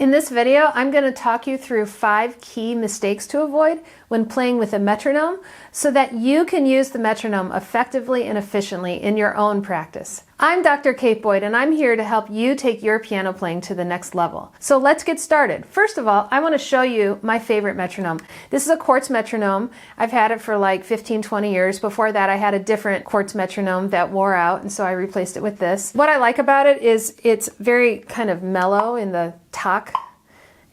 In this video, I'm going to talk you through 5 key mistakes to avoid when playing with a metronome so that you can use the metronome effectively and efficiently in your own practice. I'm Dr. Kate Boyd, and I'm here to help you take your piano playing to the next level. So let's get started. First of all, I want to show you my favorite metronome. This is a Quartz metronome. I've had it for like 15-20 years. Before that, I had a different Quartz metronome that wore out, and so I replaced it with this. What I like about it is it's very kind of mellow in the talk,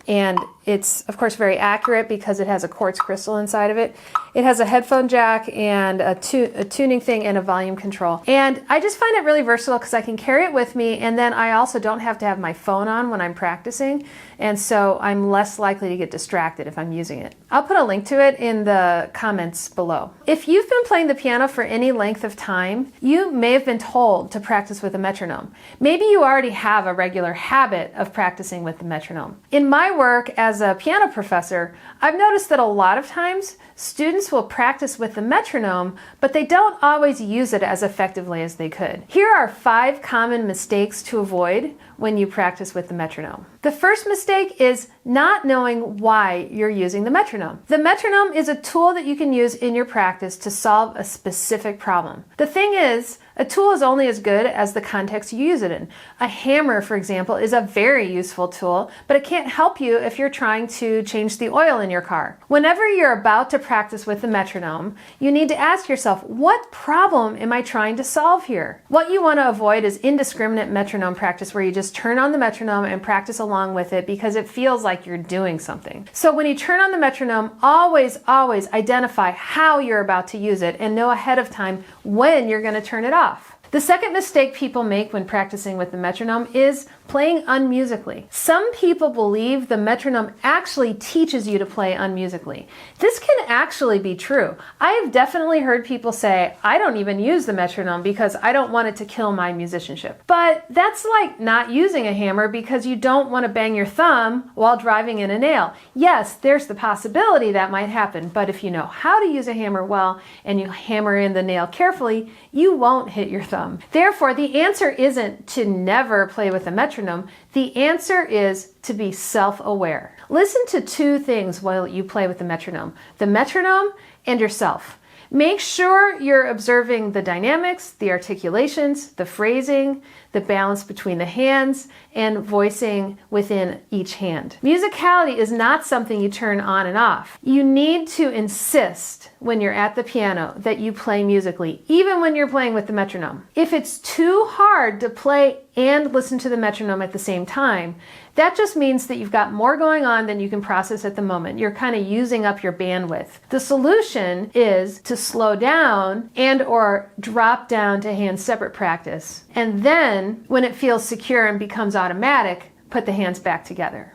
and it's of course very accurate because it has a quartz crystal inside of it. It has a headphone jack and a tuning thing and a volume control. And I just find it really versatile because I can carry it with me, and then I also don't have to have my phone on when I'm practicing, and so I'm less likely to get distracted if I'm using it. I'll put a link to it in the comments below. If you've been playing the piano for any length of time, you may have been told to practice with a metronome. Maybe you already have a regular habit of practicing with the metronome. In my work as a piano professor, I've noticed that a lot of times students will practice with the metronome, but they don't always use it as effectively as they could. Here are 5 common mistakes to avoid when you practice with the metronome. The first mistake is not knowing why you're using the metronome. The metronome is a tool that you can use in your practice to solve a specific problem. The thing is, a tool is only as good as the context you use it in. A hammer, for example, is a very useful tool, but it can't help you if you're trying to change the oil in your car. Whenever you're about to practice with the metronome, you need to ask yourself, what problem am I trying to solve here? What you want to avoid is indiscriminate metronome practice where you just turn on the metronome and practice along with it because it feels like you're doing something. So when you turn on the metronome, always identify how you're about to use it and know ahead of time when you're going to turn it off. The second mistake people make when practicing with the metronome is playing unmusically. Some people believe the metronome actually teaches you to play unmusically. This can actually be true. I have definitely heard people say, I don't even use the metronome because I don't want it to kill my musicianship. But that's like not using a hammer because you don't want to bang your thumb while driving in a nail. Yes, there's the possibility that might happen, but if you know how to use a hammer well and you hammer in the nail carefully, you won't hit your thumb. Therefore, the answer isn't to never play with a metronome. The answer is to be self-aware. Listen to 2 things while you play with the metronome and yourself. Make sure you're observing the dynamics, the articulations, the phrasing, the balance between the hands, and voicing within each hand. Musicality is not something you turn on and off. You need to insist when you're at the piano that you play musically, even when you're playing with the metronome. If it's too hard to play and listen to the metronome at the same time, that just means that you've got more going on than you can process at the moment. You're kind of using up your bandwidth. The solution is to slow down and or drop down to hand-separate practice. And then, when it feels secure and becomes automatic, put the hands back together.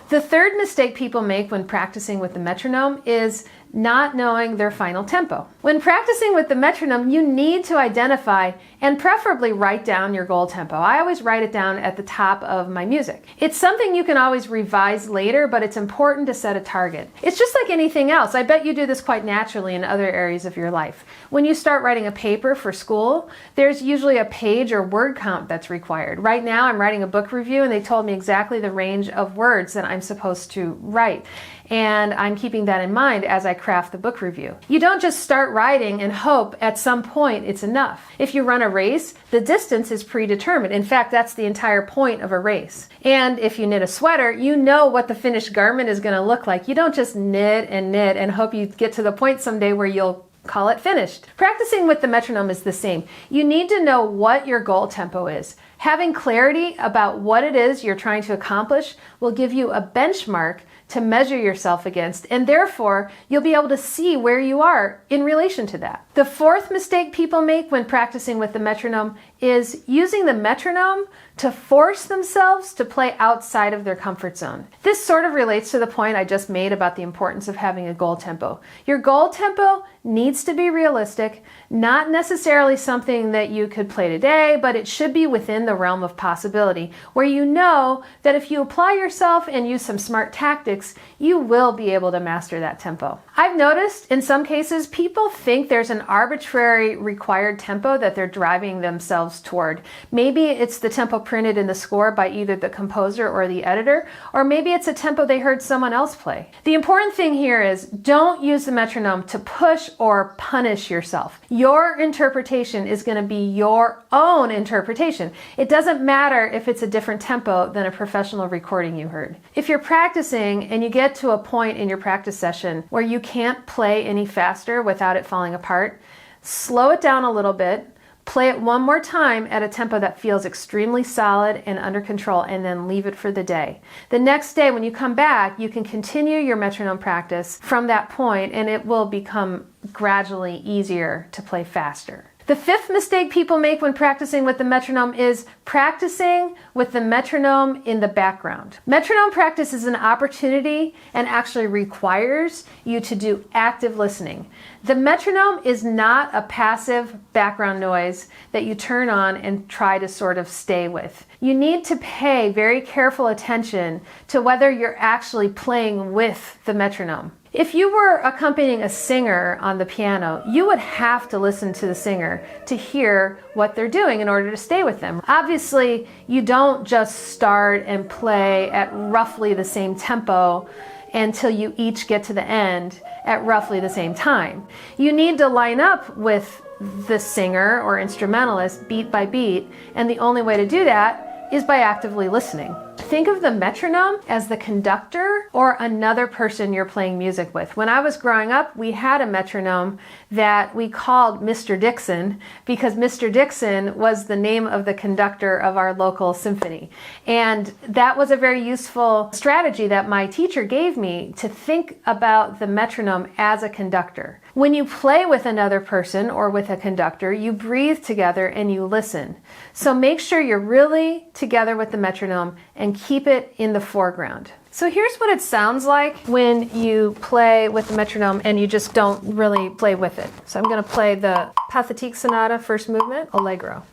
The third mistake people make when practicing with the metronome is not knowing their final tempo. When practicing with the metronome, you need to identify and preferably write down your goal tempo. I always write it down at the top of my music. It's something you can always revise later, but it's important to set a target. It's just like anything else. I bet you do this quite naturally in other areas of your life. When you start writing a paper for school, there's usually a page or word count that's required. Right now, I'm writing a book review, and they told me exactly the range of words that I'm supposed to write. And I'm keeping that in mind as I craft the book review. You don't just start writing and hope at some point it's enough. If you run a race, the distance is predetermined. In fact, that's the entire point of a race. And if you knit a sweater, you know what the finished garment is going to look like. You don't just knit and hope you get to the point someday where you'll call it finished. Practicing with the metronome is the same. You need to know what your goal tempo is. Having clarity about what it is you're trying to accomplish will give you a benchmark to measure yourself against, and therefore you'll be able to see where you are in relation to that. The fourth mistake people make when practicing with the metronome is using the metronome to force themselves to play outside of their comfort zone. This sort of relates to the point I just made about the importance of having a goal tempo. Your goal tempo needs to be realistic, not necessarily something that you could play today, but it should be within the realm of possibility, where you know that if you apply yourself and use some smart tactics, you will be able to master that tempo. I've noticed in some cases people think there's an arbitrary required tempo that they're driving themselves toward. Maybe it's the tempo printed in the score by either the composer or the editor, or maybe it's a tempo they heard someone else play. The important thing here is don't use the metronome to push or punish yourself. Your interpretation is going to be your own interpretation. It doesn't matter if it's a different tempo than a professional recording you heard. If you're practicing and you get to a point in your practice session where you can't play any faster without it falling apart, slow it down a little bit, play it one more time at a tempo that feels extremely solid and under control, and then leave it for the day. The next day when you come back, you can continue your metronome practice from that point, and it will become gradually easier to play faster. The fifth mistake people make when practicing with the metronome is practicing with the metronome in the background. Metronome practice is an opportunity and actually requires you to do active listening. The metronome is not a passive background noise that you turn on and try to sort of stay with. You need to pay very careful attention to whether you're actually playing with the metronome. If you were accompanying a singer on the piano, you would have to listen to the singer to hear what they're doing in order to stay with them. Obviously, you don't just start and play at roughly the same tempo until you each get to the end at roughly the same time. You need to line up with the singer or instrumentalist beat by beat, and the only way to do that is by actively listening. Think of the metronome as the conductor or another person you're playing music with. When I was growing up, we had a metronome that we called Mr. Dixon because Mr. Dixon was the name of the conductor of our local symphony. And that was a very useful strategy that my teacher gave me to think about the metronome as a conductor. When you play with another person or with a conductor, you breathe together and you listen. So make sure you're really together with the metronome and keep it in the foreground. So here's what it sounds like when you play with the metronome and you just don't really play with it. So I'm going to play the Pathétique Sonata, first movement, Allegro.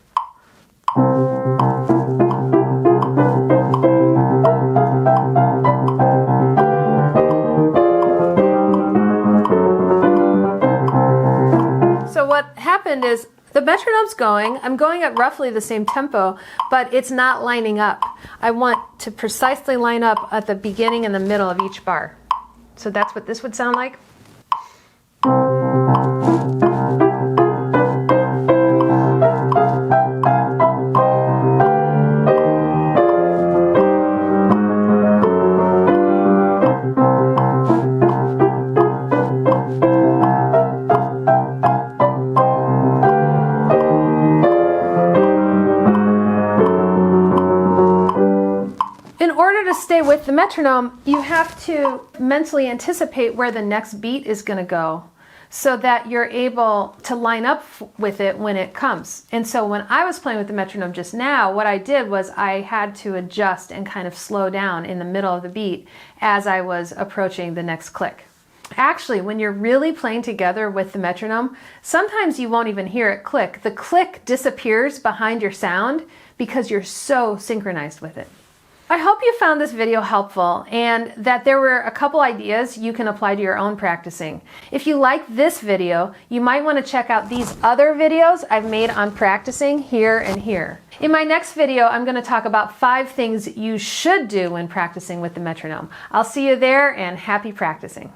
So what happened is the metronome's going, I'm going at roughly the same tempo, but it's not lining up. I want to precisely line up at the beginning and the middle of each bar. So that's what this would sound like. Stay with the metronome, you have to mentally anticipate where the next beat is going to go so that you're able to line up with it when it comes. And so when I was playing with the metronome just now, what I did was I had to adjust and kind of slow down in the middle of the beat as I was approaching the next click. Actually, when you're really playing together with the metronome, sometimes you won't even hear it click. The click disappears behind your sound because you're so synchronized with it. I hope you found this video helpful and that there were a couple ideas you can apply to your own practicing. If you like this video, you might want to check out these other videos I've made on practicing here and here. In my next video, I'm going to talk about 5 things you should do when practicing with the metronome. I'll see you there, and happy practicing.